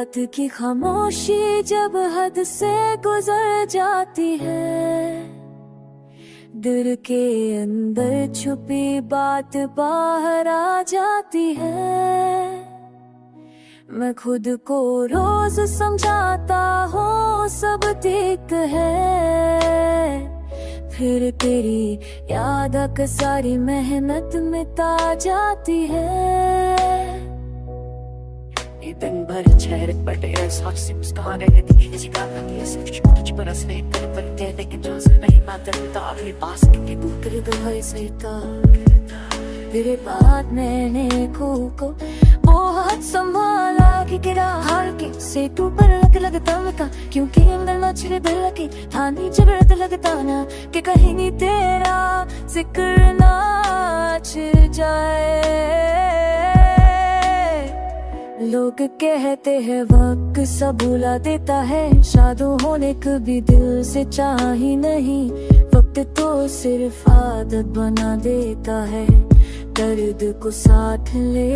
रात की खामोशी जब हद से गुजर जाती है, दिल के अंदर छुपी बात बाहर आ जाती है। मैं खुद को रोज समझाता हूँ सब ठीक है, फिर तेरी याद आकर सारी मेहनत मिटा जाती है। दिन भर चेहरे पर तेरे साथ से मुस्कान रहती है, इसी कारण ये सब कुछ बरसने तेरे पर थे, लेकिन जो से नहीं मानता अपने पास के तू तेरे दिल है सही था, तेरे बाद मैंने खुद को बहुत संभाला कि गिरा हार के से तू पर लगता था, क्योंकि अंदर ना छिड़े दिल की था नीचे गिरत लगता ना कि कहीं नहीं तेरा जिक्र ना छिड़ जाए। लोग कहते हैं वक्त सब भुला देता है, शादी होने कभी दिल से चाह ही नहीं, वक्त तो सिर्फ आदत बना देता है, दर्द को साथ ले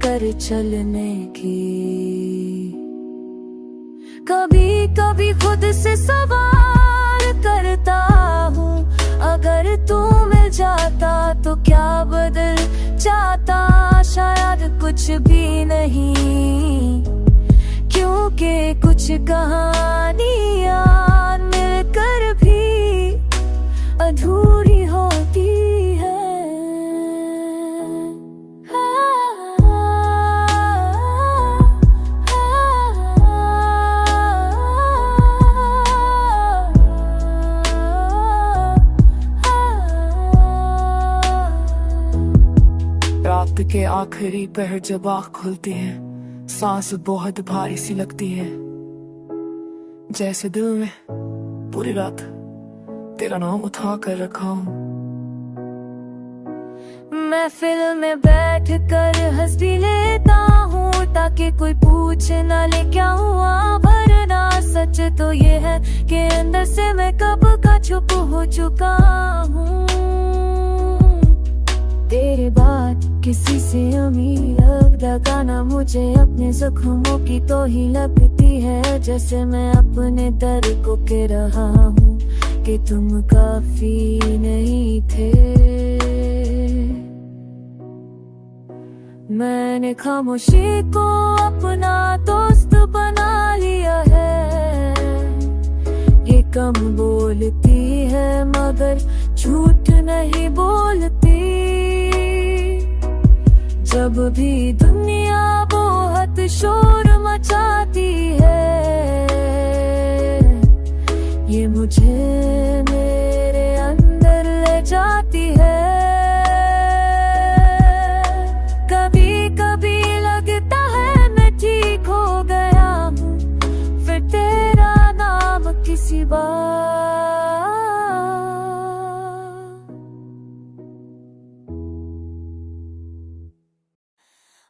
कर चलने की। कभी कभी खुद से सवाल करता हूँ, अगर तू मिल जाता तो क्या बदल जाता, शायद कुछ भी नहीं, क्योंकि कुछ कहानियां मिलकर भी अधूरी होती है। रात के आखिरी पहर जब आँख खुलती है, सांस बहुत भारी सी लगती है, जैसे दिल में पूरी रात तेरा नाम उठा कर रखा हूँ। महफिल में बैठ कर हंस भी लेता हूँ, ताकि कोई पूछ ना ले क्या हुआ, वरना सच तो ये है कि अंदर से मैं कब का चुप हो चुका हूँ। तेरे बाद किसी से उम्मीद लगाना मुझे अपने जख्मों की तो ही लगती है, जैसे मैं अपने दर्द को कह रहा हूँ कि तुम काफी नहीं थे। मैंने खामोशी को अपना दोस्त बना लिया है, ये कम बोलती है मगर झूठ नहीं बोलती। जब भी दुनिया बहुत शोर मचाती है, ये मुझे मेरे अंदर ले जाती है। कभी कभी लगता है मैं ठीक हो गया हूँ, फिर तेरा नाम किसी बार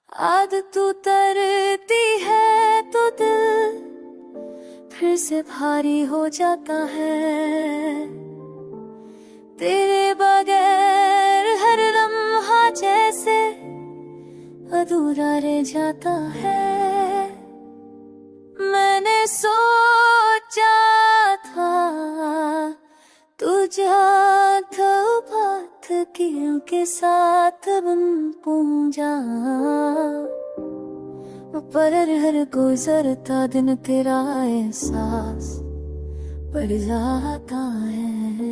आदत उतरती है तो दिल फिर से भारी हो जाता है, तेरे बगैर हर लम्हा जैसे अधूरा रह जाता है। मैंने सोचा था तू जाता बात कियों के साथ बन पूंजा, पर हर गुजरता दिन तेरा एहसास बढ़ जाता है।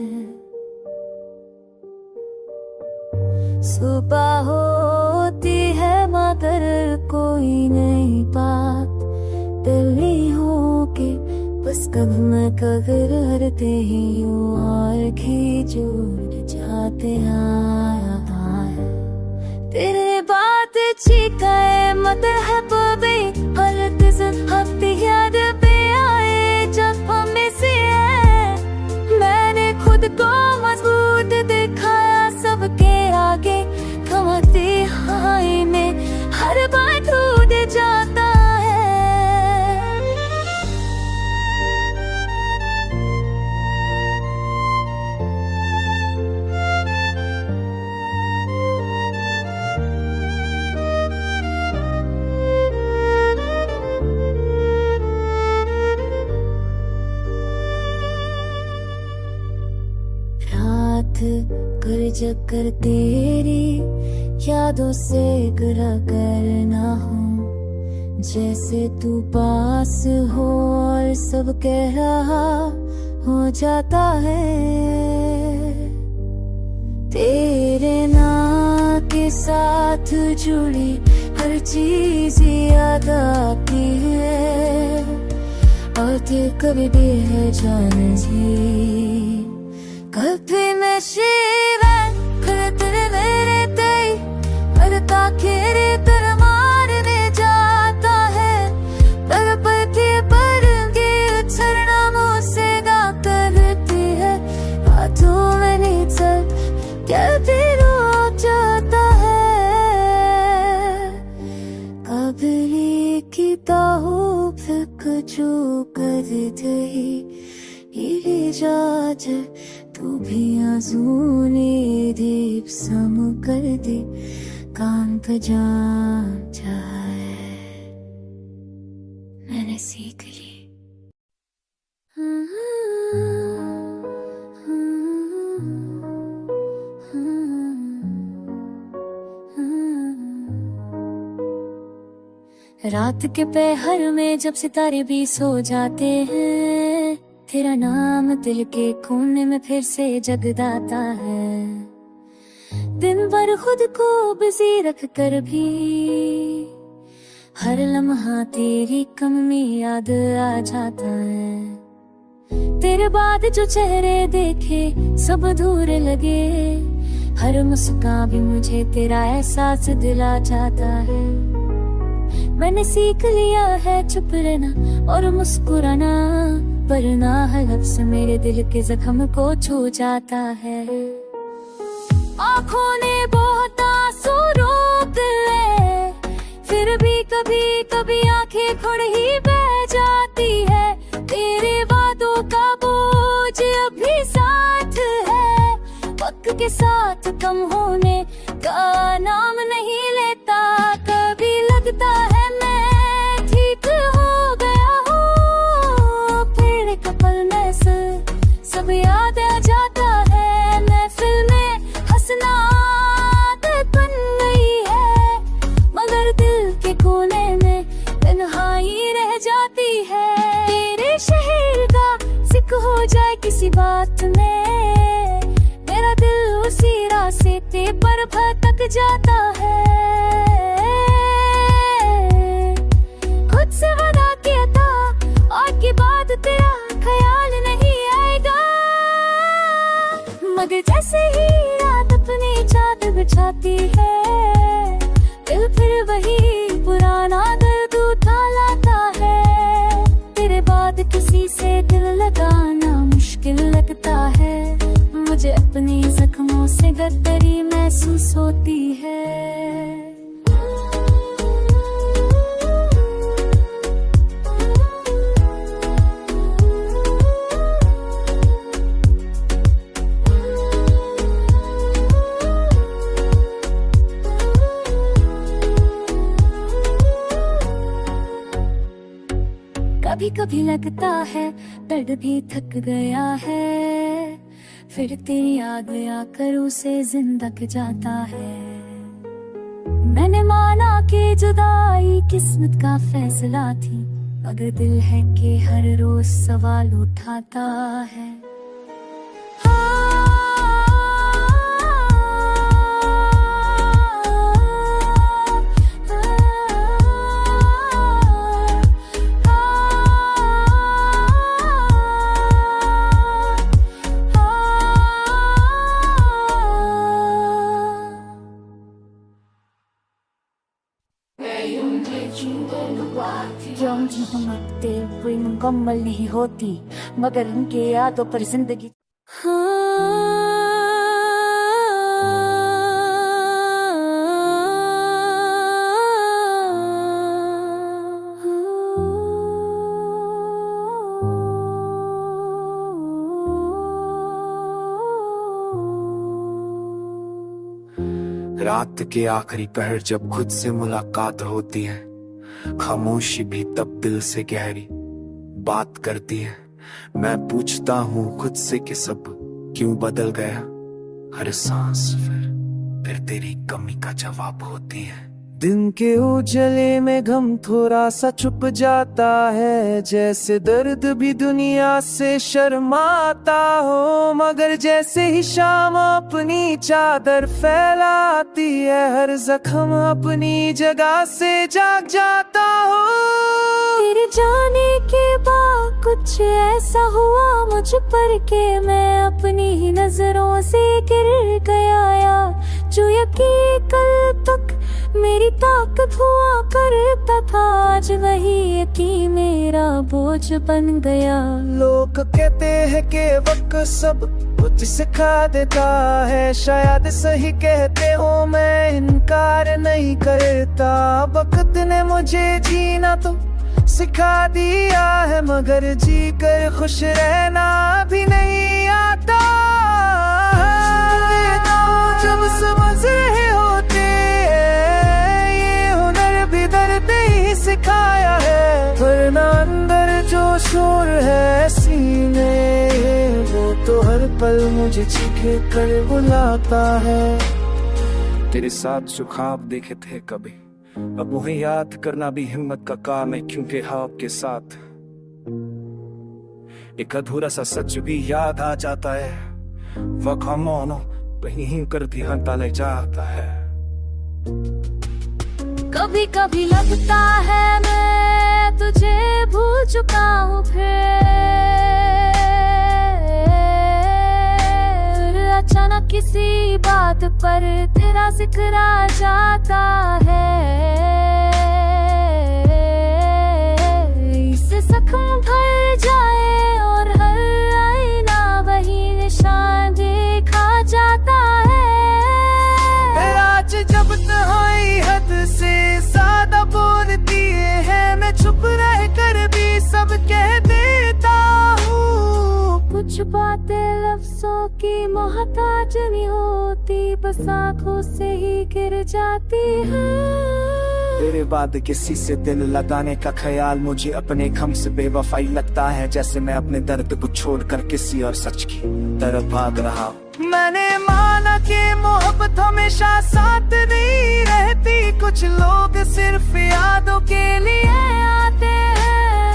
सुबह होती है मगर कोई नई बात दिल्ली हो के, बस कब मैं कगर हरते ही हूँ और भी जुड़ जाते हैं। तेरे बात चिकाए मत है बबे हलत हफ्ते याद पे आए जब हमें से है, मैंने खुद को मजबूत दिखाया सबके आगे, थमते हाय में हर बार टूट जाता है। जब कर तेरी यादों से गिरा करना हो, जैसे तू पास हो और सब कह रहा हो जाता है। तेरे नाम के साथ जुड़ी हर चीज याद आती है, और ते कभी भी है जान जी। कभी मैं शिवन करते मेरे तई मरता खेरे तर मारने जाता है, तर पति पर के उछलना मुझसे गा करती है। हाथों में नहीं चल क्या भी रुक जाता है। कबरी की ताहू फिक जो कर दही ये जाज तू भी आजूने दीप सम कर दे, कान पे जान जाए मैंने सीख ली। रात के पहर में जब सितारे भी सो जाते हैं, तेरा नाम दिल के कोने में फिर से जगदाता है। दिन भर खुद को बिजी रख कर भी हर लम्हा तेरी कम में याद आ जाता है। तेरे बाद जो चेहरे देखे सब दूर लगे, हर मुस्कान भी मुझे तेरा एहसास दिला जाता है। मैंने सीख लिया है चुप रहना और मुस्कुराना, वरना हर लफ्ज़ मेरे दिल के जख्म को छू जाता है। आँखों ने बहुत आंसू रोक ले, फिर भी कभी कभी आंखें खुद ही बह जाती है। तेरे वादों का बोझ अभी साथ है, वक्त के साथ कम होने का नाम नहीं लेता। कभी लगता है मैं ठीक हो गया हूँ, फिर एक पल में सब याद आ जाता है। महफिल में हंसना आदत बन गई है, मगर दिल के कोने में तन्हाई रह जाती है। तेरे शहर का जिक्र हो जाए किसी बात में, मेरा दिल उसी रास्ते पर भटक जाता है। खुद से वादा किया था और के बाद तेरा ख्याल नहीं आएगा, मगर जैसे ही रात अपनी चादर बिछाती है, दिल फिर वही पुराना दर्द उठा लाता है। तेरे बाद किसी से दिल लगाना मुश्किल लगता है, मुझे अपनी जख्मों से गद्दारी महसूस होती है। कभी कभी लगता है दर्द भी थक गया है, फिर तेरी याद आकर उसे जिंदा जाता है। मैंने माना कि जुदाई किस्मत का फैसला थी, मगर दिल है कि हर रोज सवाल उठाता है। कोई मुकम्मल नहीं होती, मगर उनके यादों पर जिंदगी। रात के आखिरी पहर जब खुद से मुलाकात होती है, खामोशी भी तब दिल से गहरी बात करती है। मैं पूछता हूँ खुद से कि सब क्यों बदल गया, हर सांस फिर तेरी कमी का जवाब होती है। दिन के उजले में गम थोड़ा सा छुप जाता है, जैसे दर्द भी दुनिया से शर्माता हो, मगर जैसे ही शाम अपनी चादर फैलाती है, हर जख्म अपनी जगह से जाग जाता हो। तेरे जाने के बाद कुछ ऐसा हुआ मुझ पर के मैं अपनी ही नजरों से गिर गया यार। जो यकीन कल तक मेरी ताकत हुआ करता था, आज वही यकीन मेरा बोझ बन गया। लोग कहते हैं कि वक्त सब कुछ सिखा देता है, शायद सही कहते हो, मैं इनकार नहीं करता। वक्त ने मुझे जीना तो सिखा दिया है, मगर जी कर खुश रहना भी नहीं आता। जब समझ रहे होते ये हुनर भी दर्द ही सिखाया है, वरना अंदर जो शोर है सीने, वो तो हर पल मुझे चीखे कर बुलाता है। तेरे साथ जो ख्वाब देखे थे कभी, अब उन्हें याद करना भी हिम्मत का काम है, क्योंकि आपके साथ एक अधूरा सा सच भी याद आ जाता है। वक्त हम कहीं कर ध्यान ले जाता है। कभी कभी लगता है मैं तुझे भूल चुका हूँ, फिर अचानक किसी बात पर तेरा जिक्र आ जाता है। इससे जख्म भर जाए और हर आईना वही निशान देखा जाता है। आज जब तन्हाई हद से ज्यादा बोलती है, मैं चुप रह कर भी सब कह देता हूँ। कुछ बातें लफ्जों की मोहताज नहीं होती, बस आँखों से ही गिर जाती है। तेरे बाद किसी से दिल लगाने का ख्याल मुझे अपने गम से बेवफाई लगता है, जैसे मैं अपने दर्द को छोड़कर किसी और सच की तरफ भाग रहा। मैंने माना कि मोहब्बत हमेशा साथ नहीं रहती, कुछ लोग सिर्फ यादों के लिए आते हैं,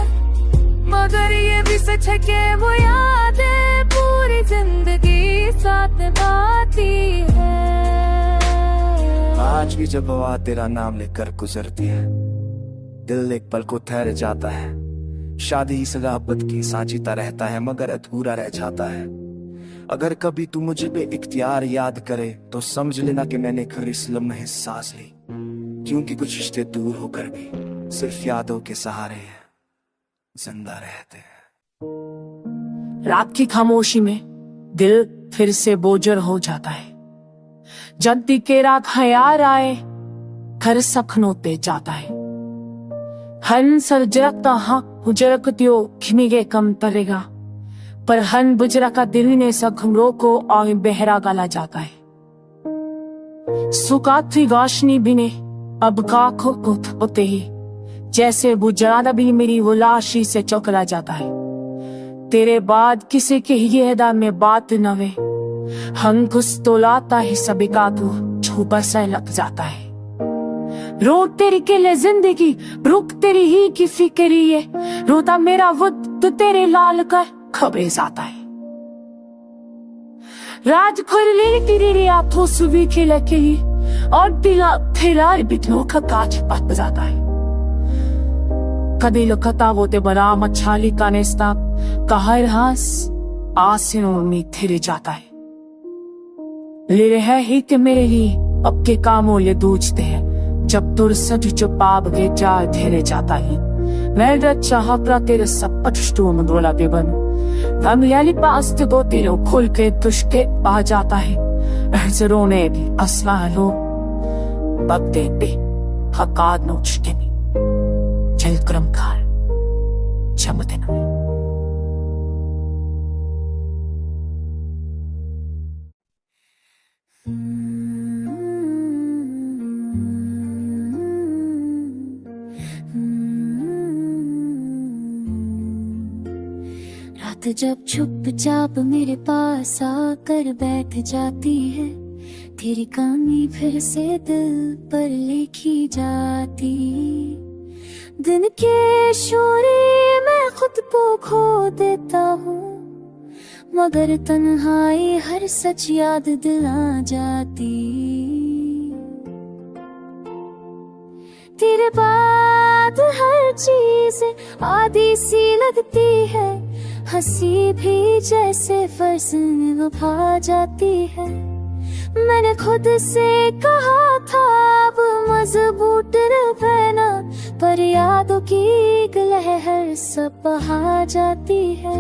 मगर ये भी सच है कि वो यादें पूरी जिंदगी साथ निभाती है। आज भी जब हवा तेरा नाम लेकर गुजरती है, दिल एक पल को ठहर जाता है। शादी सगाबत की सांचीता रहता है, मगर अधूरा रह जाता है। अगर कभी तू मुझे बेइख्तियार याद करे, तो समझ लेना कि मैंने घर इस लम्हे सांस ली, क्योंकि कुछ रिश्ते दूर होकर भी सिर्फ यादों के सहारे जिंदा रहते हैं। रात की खामोशी में दिल फिर से बोझर हो जाता है। जब दिकेरा ख्याल आए, घर सखनोते जाता है। हन सरजरकता हाँ हुजरकतियो खिमिगे कम पड़ेगा, पर हन बुजरा का दिल ने सखमरों को और बहरा गाला जाता है। सुकाती रोशनी भी ने अब काखों को होते ही, जैसे बुझाना भी मेरी वो लाशी से चौकला जाता है। तेरे बाद किसी के ये अदा में बात नवे, हम कुछ तो लाता ही सभी का तू छुपा सा लग जाता है। रोक तेरी के लिए जिंदगी, रुक तेरी ही की फिक्री है, रोता मेरा वुद तो तेरे लाल का खबे जाता है। राज खोल ले तेरी आंखों सुबह खिला के ही, और दिला तेरा बिटनो का काच पट जाता है। कदी लखता होते बड़ा मच्छाली का नेस्ता कहर हास आसिनों में थिर जाता है। ले रहे ही कि मेरे ही अब के कामों ले दूजते हैं, जब तुर सज चुपाब के जा धेरे जाता है। मैं चाह प्रा तेरे सब पटुष्टों में बोला बेबन, हम याली पास ते दो तेरे खुल के तुष्के पा जाता है। अहजरों ने भी असला लो बगदे पे हकाद नोचते में चल क्रम खाल चमते न। रात जब चुपचाप मेरे पास आकर बैठ जाती है, तेरी कहानी फिर से दिल पर लिखी जाती। दिन के शोरे मैं खुद को खो देता हूँ, मगर तन्हाई हर सच याद दिला जाती। तेरे बाद हर चीज आधी सी लगती है, हंसी भी जैसे फर्ज निभा जाती है। मैंने खुद से कहा था अब मजबूत रहना, पर यादों की एक लहर सब बहा जाती है।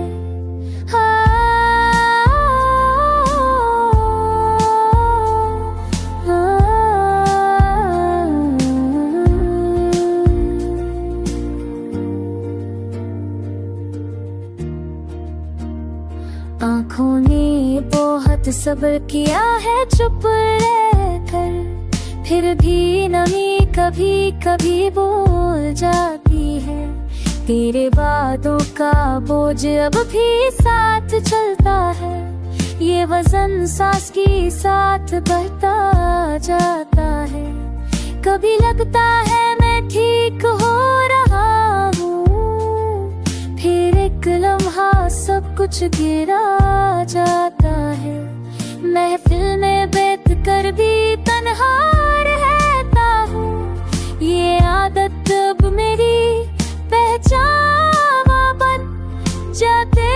आँखों ने बहुत सब्र किया है चुप रहकर, फिर भी नमी कभी कभी बोल जाती है। तेरे वादों का बोझ अब भी साथ चलता है, ये वजन सांस की साथ बढ़ता जाता है। कभी लगता है मैं ठीक हो रहा हूँ, फिर एक लम्हा सब कुछ गिरा जाता है। महफिल में बैठ कर भी तन्हा रहता हूँ, ये आदत अब मेरी पहचान बन जाते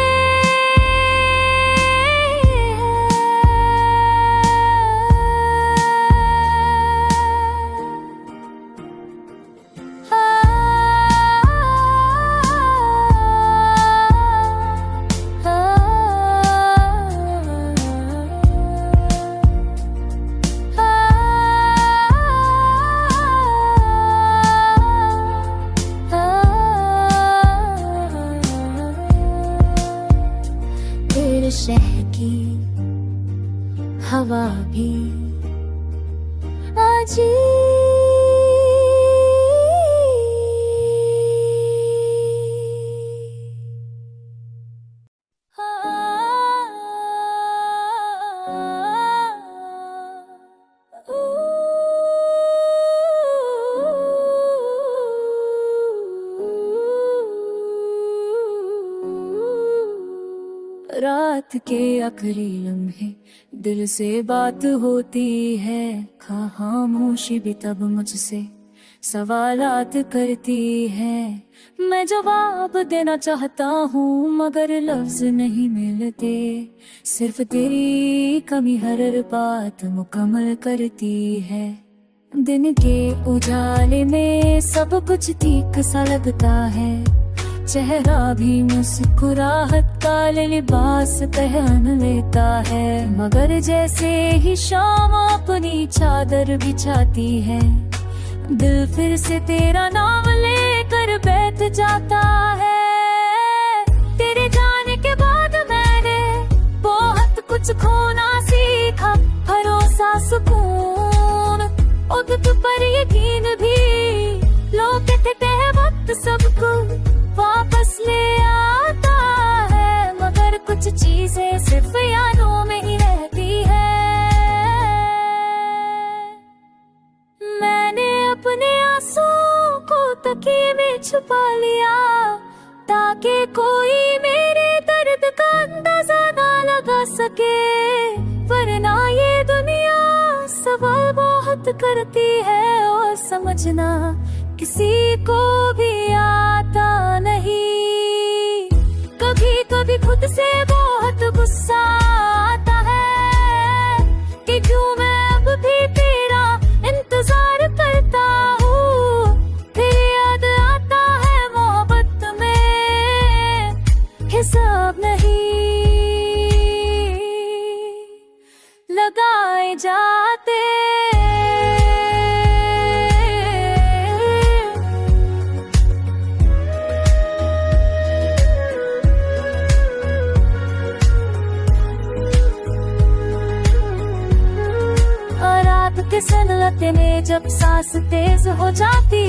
शहर की हवा भी आजी। रात के आखिरी लम्हे दिल से बात होती है, खामोशी भी तब मुझसे सवालात करती है। मैं जवाब देना चाहता हूँ मगर लफ्ज नहीं मिलते, सिर्फ तेरी कमी हर बात मुकम्मल करती है। दिन के उजाले में सब कुछ ठीक सा लगता है, चेहरा भी मुस्कुराहट का लिबास पहन लेता है। मगर जैसे ही शाम अपनी चादर बिछाती है, दिल फिर से तेरा नाम लेकर बैठ जाता है। तेरे जाने के बाद मैंने बहुत कुछ खोना सीखा, भरोसा सुकून और पर यकीन भी। लोग कहते हैं वक्त सबको वापस ले आता है, मगर कुछ चीजें सिर्फ यादों में ही रहती है। मैंने अपने आंसुओं को तकिए में छुपा लिया, ताकि कोई मेरे दर्द का अंदाजा ना लगा सके। वरना ये दुनिया सवाल बहुत करती है और समझना किसी को भी आता नहीं। कभी कभी खुद से बहुत गुस्सा आता है कि क्यों मैं अब भी तेरा इंतजार करता हूँ। फिर याद आता है मोहब्बत में हिसाब नहीं लगाए जाते। के सनलते में जब सांस तेज हो जाती